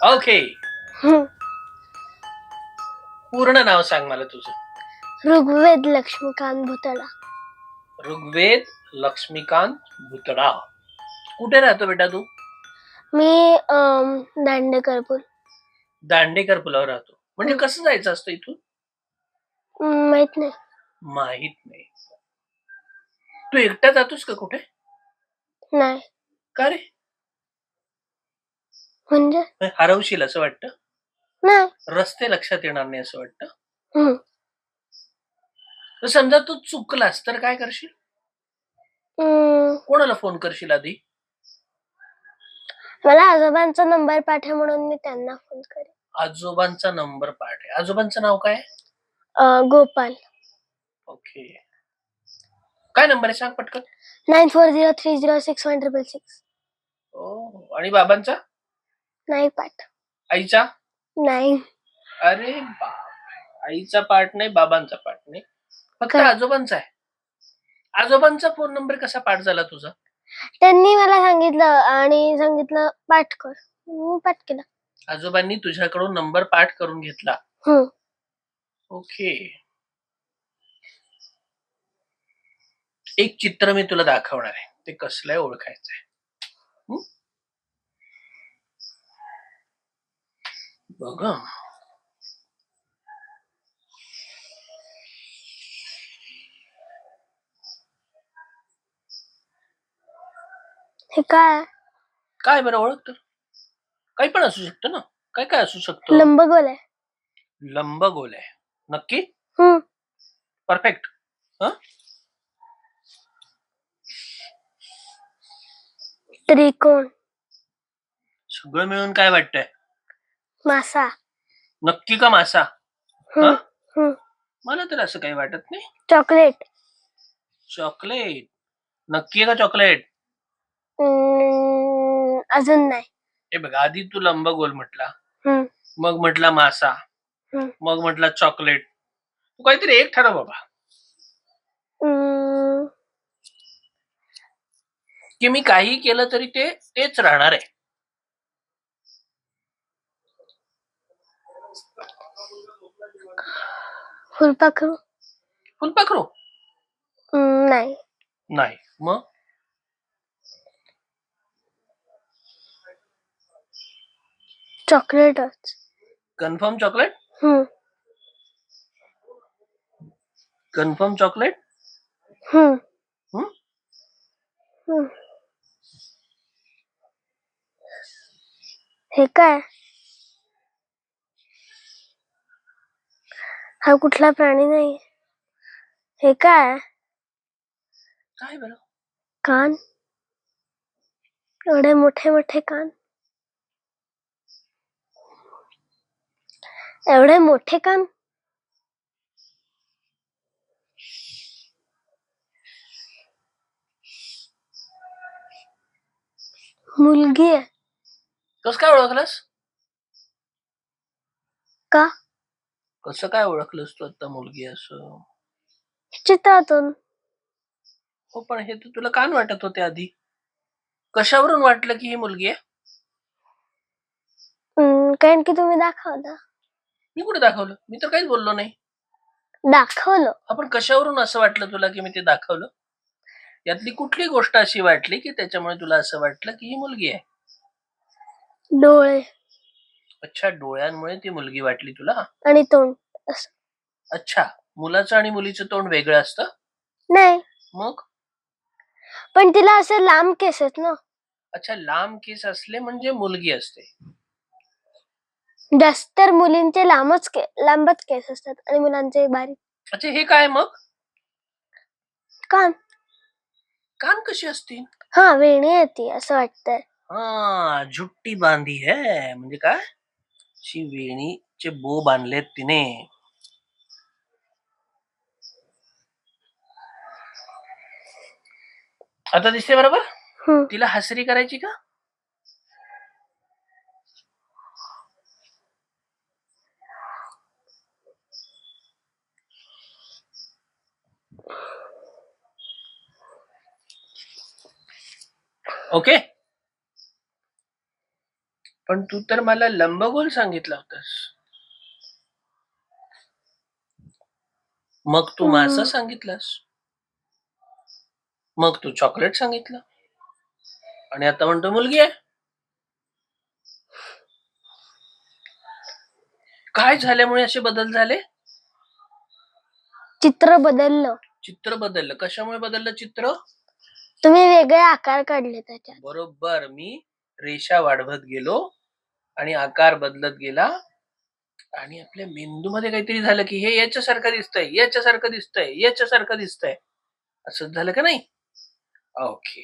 Okay, पूर्ण नाव सांग मला तुझं. ऋग्वेद लक्ष्मीकांत भुतडा. ऋग्वेद लक्ष्मीकांत भुतडा. कुठे राहतो बेटा तू? मी दांडेकरपूर. दांडेकर पुलावर राहतो. म्हणजे कसं जायचं असतं इथून? माहित नाही. माहित नाही. तू एकटा जातोस का कुठे? नाही. का रे? म्हणजे हरवशील असं वाटतं? नाही. रस्ते लक्षात येणार नाही असं वाटतं? तर समजा तू चुकलास तर काय करशील? कोणाला फोन करशील आधी? मला आजोबांचा नंबर पाठव म्हणून मी त्यांना फोन करेन. आजोबांचा नंबर पाठ आहे. आजोबांचं नाव काय? गोपाल. ओके. काय नंबर आहे सांग पटकन. 9403061666. आणि बाबांचा? नाही पाठ. आईचा? नाही. अरे बाप, आईचा पाठ नाही, बाबांचा पाठ नाही, फक्त आजोबांचा आहे. आजोबांचा फोन नंबर कसा पाठ झाला तुझा? त्यांनी मला सांगितलं आणि सांगितलं पाठ कर. मी पाठ केला. आजोबांनी तुझ्याकडून नंबर पाठ करून घेतला. ओके. एक चित्र मी तुला दाखवणार आहे, ते कसलंय ओळखायचं आहे. बघ. हे काय? काय बरं ओळखतं? काही पण असू शकतं ना. काय काय असू शकतं? लंबगोल आहे. लंबगोल आहे. नक्की? परफेक्ट. त्रिकोण. सगळं मिळून काय वाटतंय? मासा. नक्की का मासा? मला तर असं काही वाटत नाही. चॉकलेट. चॉकलेट. नक्की का चॉकलेट? अजून नाही. हे बघ, आधी तू लंबगोल म्हटला, मग म्हटला मासा, मग म्हटला चॉकलेट. तू काहीतरी एक ठरव बाबा, की मी काही केलं तरी तेच राहणार आहे. फुलपाखरू. फुलपाखरू? नाही. नाही. मग चॉकलेटच. Confirm chocolate? Confirm chocolate? हे काय? हा कुठला प्राणी नाही. हे काय? काय बरं? कान. एवढे मोठे मोठे कान. एवढे मोठे कान. मुलगी आहे. कसं काय ओळखलंस? का? कसं काय ओळखलंस तू आता मुलगी असं? चित्रातून. हो, पण हे तर तुला कान वाटत होते आधी. कशावरून वाटलं की ही मुलगी आहे? कारण की तुम्ही दाखवता. मी कुठे दाखवलं? मी तर काहीच बोललो नाही. दाखवलं. आपण कशावरून असं वाटलं तुला की मी ते दाखवलं? यातली कुठली गोष्ट अशी वाटली की त्याच्यामुळे तुला असं वाटलं की ही मुलगी आहे? डोळे अच्छा, डोळ्यांमुळे ती मुलगी वाटली तुला. आणि तोंड असं. अच्छा, मुलाचं आणि मुलीचं तोंड वेगळं असतं? नाही, मग? पण तिला असे लांब केस आहेत ना. अच्छा, लांब केस असले म्हणजे मुलगी असते. जास्त तर मुलींचे लांबच केस असतात आणि मुलांचे बारीक. अच्छा, हे काय मग? कान. कान कशी असतील? हा, वेणी आहे ती असं वाटतंय. हा, जुट्टी बांधी है म्हणजे काय? शी वेणीचे बो बांधलेत तिने. आता दिसते बरोबर? हम्म. तिला हसरी करायची का? ओके, पण तू तर मला लंबगोल सांगितलं होतस. मग तू मासा सांगितलंस. मग तू चॉकलेट सांगितलं आणि आता म्हणतो मुलगी आहे. काय झाल्यामुळे असे बदल झाले? चित्र बदललं. चित्र बदललं. कशामुळे बदललं चित्र? तुम्ही वेगळे आकार काढले त्याच्यात. बरोबर, मी रेषा वाढवत गेलो आणि आकार बदलत गेला आणि आपल्या मेंदूमध्ये काहीतरी झालं की हे याच्यासारखं दिसतंय, याच्यासारखं दिसतंय, याच्यासारखं दिसतंय. असंच झालं का नाही? ओके,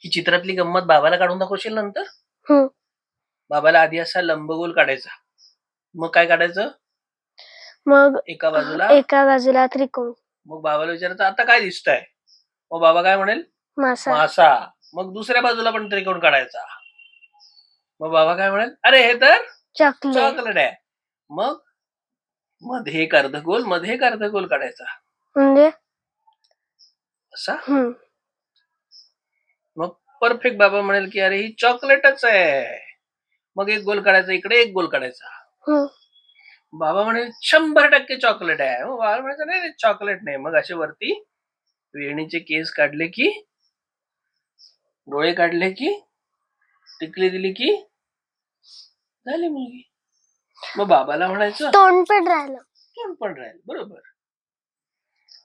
ही चित्रातली गंमत बाबाला काढून दाखवशील नंतर? हम्म. बाबाला आधी असा लंबगोल काढायचा, मग काय काढायचं? मग एका बाजूला त्रिकोण. मग बाबाला विचारायचं आता काय दिसतंय? मग बाबा काय म्हणेल? मासा. मासा. मग दुसऱ्या बाजूला पण त्रिकोण काढायचा. मग बाबा काय म्हणेल? अरे हे तर चॉकलेट आहे. मग मध्ये एक अर्धगोल, मध्ये एक अर्धगोल काढायचा. म्हणजे असा. मग परफेक्ट बाबा म्हणेल की अरे ही चॉकलेटच आहे. मग एक गोल काढायचा इकडे, एक गोल काढायचा. बाबा म्हणेल 100% चॉकलेट आहे. मग बाबा म्हणायचं नाही चॉकलेट नाही. मग असे वरती वेणीचे केस काढले की, डोळे काढले की, टिकली दिली की झाली मुलगी. मग बाबाला म्हणायचं तोंड पण राहील. बरोबर,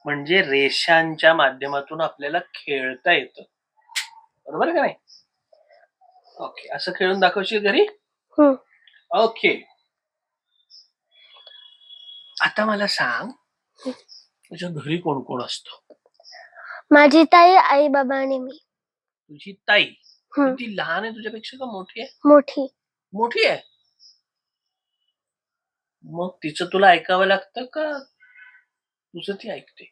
म्हणजे रेषांच्या माध्यमातून आपल्याला खेळता येतं. बरोबर का नाही? ओके, असं खेळून दाखवशील घरी? ओके, आता मला सांग तुझ्या घरी कोण कोण असतं? माझी ताई, आई, बाबा आणि मी. तुझी ताई ती लहान आहे तुझ्यापेक्षा का मोठी आहे? मोठी आहे. मग तिचं तुला ऐकावं लागतं का तुझं ती ऐकते?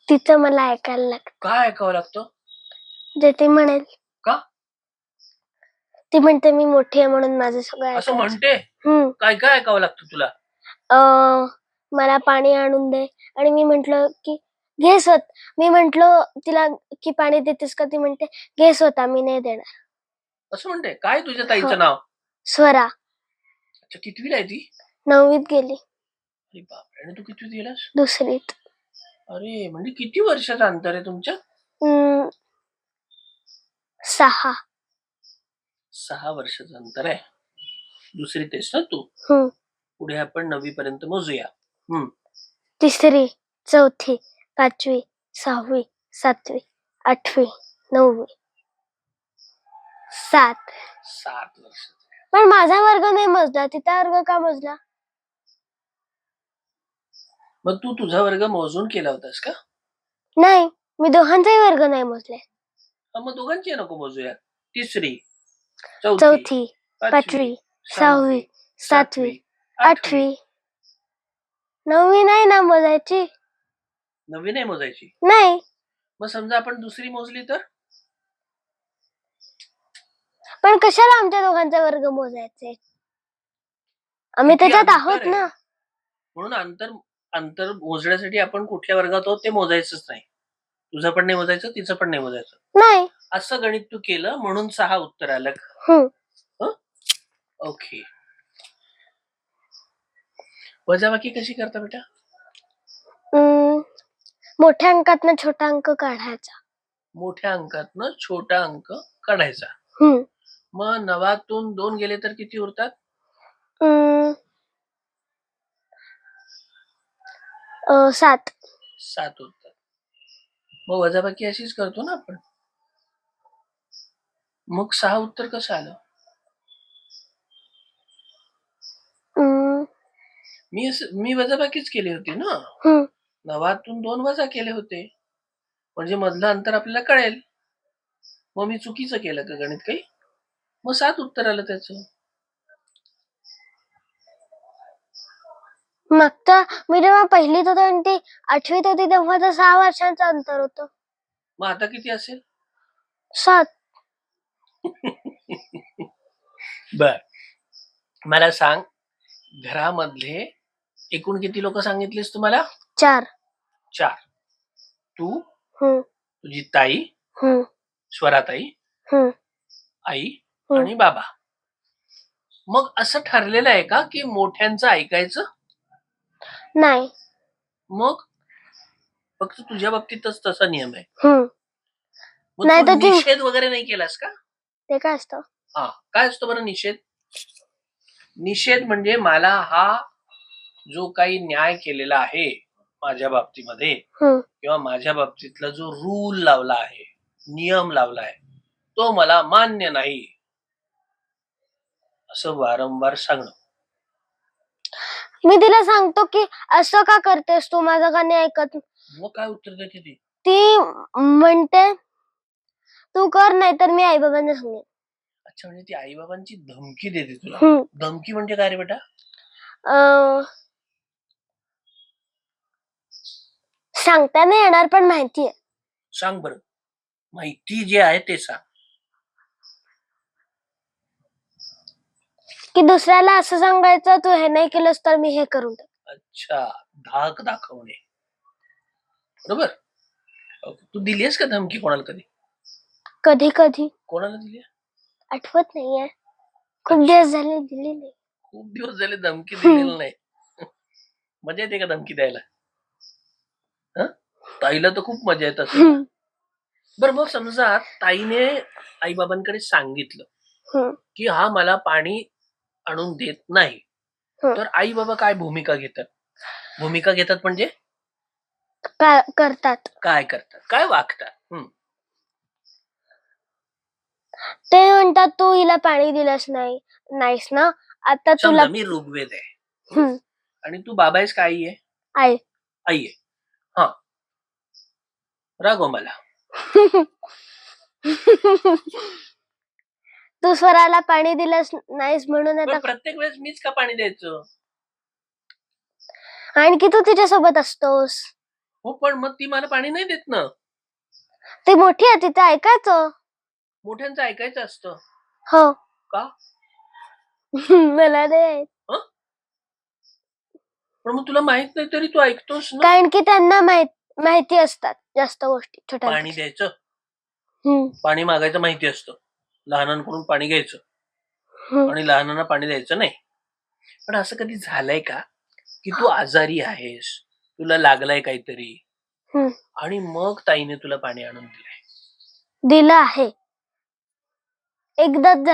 तिचं मला ऐकायला लागतं. काय ऐकावं लागतं? जे ती म्हणेल. का? ती म्हणते मी मोठी आहे म्हणून माझं सगळं असं म्हणते? काय काय ऐकावं लागतं तुला? मला पाणी आणून दे. आणि मी म्हंटल की घे मी म्हंटल तिला की पाणी देतेस का? ती म्हणते घे स्वतः, मी नाही देणार. असं म्हणते? काय तुझ्या ताईचं नाव? स्वरा. अच्छा, कितवीला आहे ती? 9वीत गेली. अरे बापरे, आणि तू कितवीत गेलास? 2रीत. अरे, म्हणजे किती वर्षाचं अंतर आहे तुमच्या? 6. 6 वर्षाचं अंतर आहे. 2रीत आहेस ना तू? पुढे आपण 9वी पर्यंत मोजूया. 3री, 4थी, 5वी, 6वी, 7वी, 8वी, 9वी. 7 वर्षाचं. पण माझा वर्ग नाही मोजला, तिचा वर्ग का मोजला? मग तू तुझा वर्ग मोजून केला होतास का? नाही, मी दोघांचाही वर्ग नाही मोजले. मग दोघांची नको मोजूया. 3री, 4थी, 5वी, 6वी, 7वी, 8वी, 9वी नाही ना मोजायची. 9वी नाही मोजायची? नाही. मग समजा आपण 2री मोजली तर? पण कशाला आमच्या दोघांचा वर्ग मोजायचे? आम्ही त्याच्यात आहोत ना. म्हणून अंतर मोजण्यासाठी आपण कुठल्या वर्गात आहोत ते मोजायचंच नाही. तुझं पण नाही मोजायचं, तिचं पण नाही मोजायचं. नाही. असं गणित तू केलं म्हणून 6 उत्तर आलं. ओके, वजाबाकी कशी करता बेटा? मोठ्या अंकातनं छोटा अंक काढायचा. मोठ्या अंकातनं छोटा अंक काढायचा. हम्म. मग 9तून 2 गेले तर किती उरतात? अं, 7. 7 उरतात. मग वजाबाकी अशीच करतो ना आपण. मग 6 उत्तर कसं आलं? अं, मी वजाबाकीच केली होती ना. हम्म. 9तून 2 वजा केले होते. म्हणजे मधलं अंतर आपल्याला कळेल. मग मी चुकीचं केलं का गणित काही? मग 7 उत्तर आलं त्याचं. मागचा मी जेव्हा पहिलीत होतो आणि ती 8वीत होती तेव्हा तर 6 वर्षांचं अंतर होतं. मग आता किती असेल? 7. बर, मला सांग, घरामधले एकूण किती लोक सांगितलीस तुम्हाला? 4. 4. तू, हम्म. तुझी ताई, हम्म. स्वराताई, हम्म. आई आणि बाबा. मग असं ठरलेलं आहे का की मोठ्यांचं ऐकायचं? नाही. मग फक्त तुझ्या बाबतीतच तसा नियम आहे? हम्म. मग नाही तू तर ती- निषेध वगैरे नाही केलास का? ते काय असतं? हा, काय असतो बरं निषेध? निषेध म्हणजे मला हा जो काही न्याय केलेला आहे माझ्या बाबतीमध्ये हम्म. किंवा माझ्या बाबतीतला जो रूल लावला आहे, नियम लावला आहे, तो मला मान्य नाही असं वारंवार सांगणं. मी तिला सांगतो की असं का करतेस तू, माझं का नाही ऐकत. मग काय उत्तर देते ती? ती म्हणते तू कर नाही तर मी आई बाबांना सांगेन. अच्छा, म्हणजे ती आई बाबांची धमकी देते तुला. हम्म. धमकी म्हणजे काय रे बेटा? सांगता नाही येणार पण माहितीये. सांग बरं, माहिती जे आहे ते सांग. की दुसऱ्याला असं सांगायचं तू हे नाही केलंस तर मी हे करून टाक. अच्छा, धाक दाखवणे. बरोबर. तू दिलीस का धमकी कोणाला कधी? कधी कधी. कोणाला दिली? आठवत नाहीये, खूप दिवस झाले दिली नाही. खूप दिवस झाले धमकी दिलेली नाही. मजा येते का धमकी द्यायला? ताईला तर खूप मजा येत असेल. बरं, मग समजा ताईने आई बाबांकडे सांगितलं की हा मला पाणी आणून देत नाही, तर आई बाबा काय भूमिका घेतात? भूमिका घेतात म्हणजे काय करतात? काय करतात, काय वागतात? ते म्हणतात तू हिला पाणी दिलंस नाहीस ना, आता तुला. समजा मी ऋग्वेद आहे आणि तू बाबा आहेस का आई आहे? आई. आई आहे. हा, रागव मला. तू स्वराला पाणी दिलंस नाहीस म्हणून आता प्रत्येक वेळेस मीच का पाणी द्यायचं? आणखी तू तिच्यासोबत असतोस. हो, पण मग ती मला पाणी नाही देत ना. ती मोठी आहे, तिचं ऐकायचं. मोठ्यांचं ऐकायचं असतं. हो. का? मला नाही. पण मग तुला माहित नाही तरी तू ऐकतोस ना. कारण की त्यांना माहिती असतात जास्त गोष्टी. छोट्या पाणी द्यायचं, पाणी मागायचं माहिती असतं, लहानांकडून पाणी घ्यायचं आणि लहानांना पाणी द्यायचं नाही. पण असं कधी झालंय का की तू आजारी आहेस, तुला लागलाय काहीतरी आणि मग ताईने तुला पाणी आणून दिलं आहे? एकदाच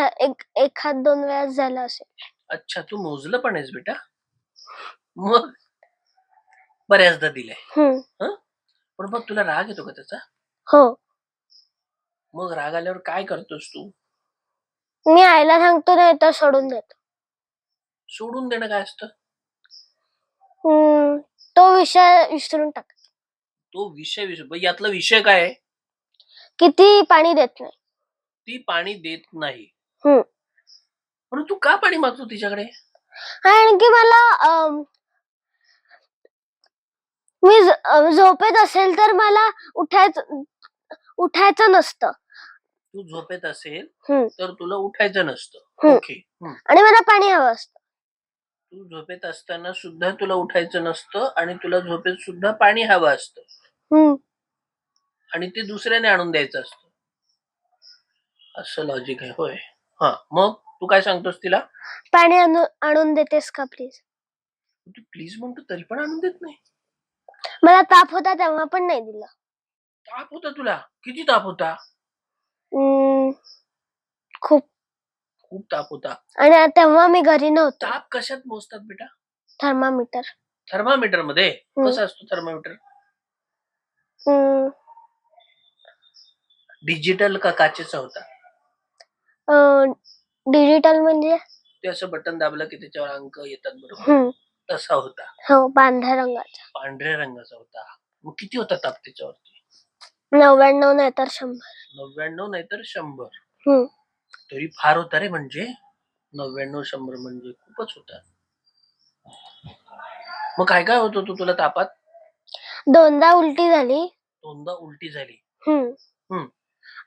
एखाद 2 वेळा झालं असेल. अच्छा, तू मोजलं पण आहेस बेटा. मग बऱ्याचदा दिलंय. पण मग तुला राग येतो का त्याचा? हो. मग राग आल्यावर काय करतोस तू? मी आईला सांगतो नाही तर सोडून देतो. सोडून देणं काय असतं? तो विषय विसरून टाक. तो विषय यातला विषय काय आहे? किती पाणी देत नाही. ती पाणी देत नाही. पण तू का पाणी मागतो तिच्याकडे? आणखी मला मी झोपेत असेल तर मला उठायचं नसतं. तू झोपेत असेल तर तुला उठायचं नसतं. ओके. आणि मला पाणी हवं असतं. तू झोपेत असताना सुद्धा तुला उठायचं नसतं आणि तुला झोपेत सुद्धा पाणी हवं असतं आणि ते दुसऱ्याने आणून द्यायचं असतं. असं लॉजिक आहे. होय. हा, मग तू काय सांगतोस तिला? पाणी आणून देतेस का प्लीज? तू प्लीज म्हणतो तरी पण आणून देत नाही. मला ताप होता तेव्हा पण नाही दिलं. ताप होता तुला? किती ताप होता? खूप. खूप ताप होता. आणि तेव्हा मी घरी नव्हतो. ताप कशात मोजतात बेटा? थर्मामीटर. थर्मामीटर मध्ये? कसा असतो थर्मामीटर? डिजिटल का काचेचा होता? डिजिटल म्हणजे ते असं बटन दाबलं की त्याच्यावर अंक येतात बरोबर, तसा होता. हो, पांढऱ्या रंगाचा. पांढऱ्या रंगाचा होता. मग किती होता ताप त्याच्यावरती? 99 नाही तर 100. 99 नाहीतर 100. तरी फार होता रे, म्हणजे 99-100 म्हणजे खूपच होता. मग काय काय होत होतं तुला तापात? 2दा उलटी झाली. 2दा उलटी झाली?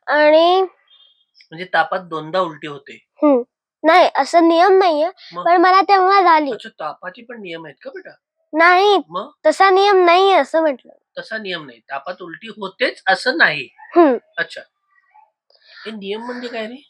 आणि म्हणजे तापात 2दा उलटी होते? नाही, असं नियम नाहीये, पण मला तेव्हा झाली. अच्छा, तापाचे पण नियम आहेत का बेटा? नाही, मग तसा नियम नाहीये असं म्हटलं. तसा नियम नाही, तापात उलटी होतेच असं नाही. अच्छा, हे नियम म्हणजे काय रे?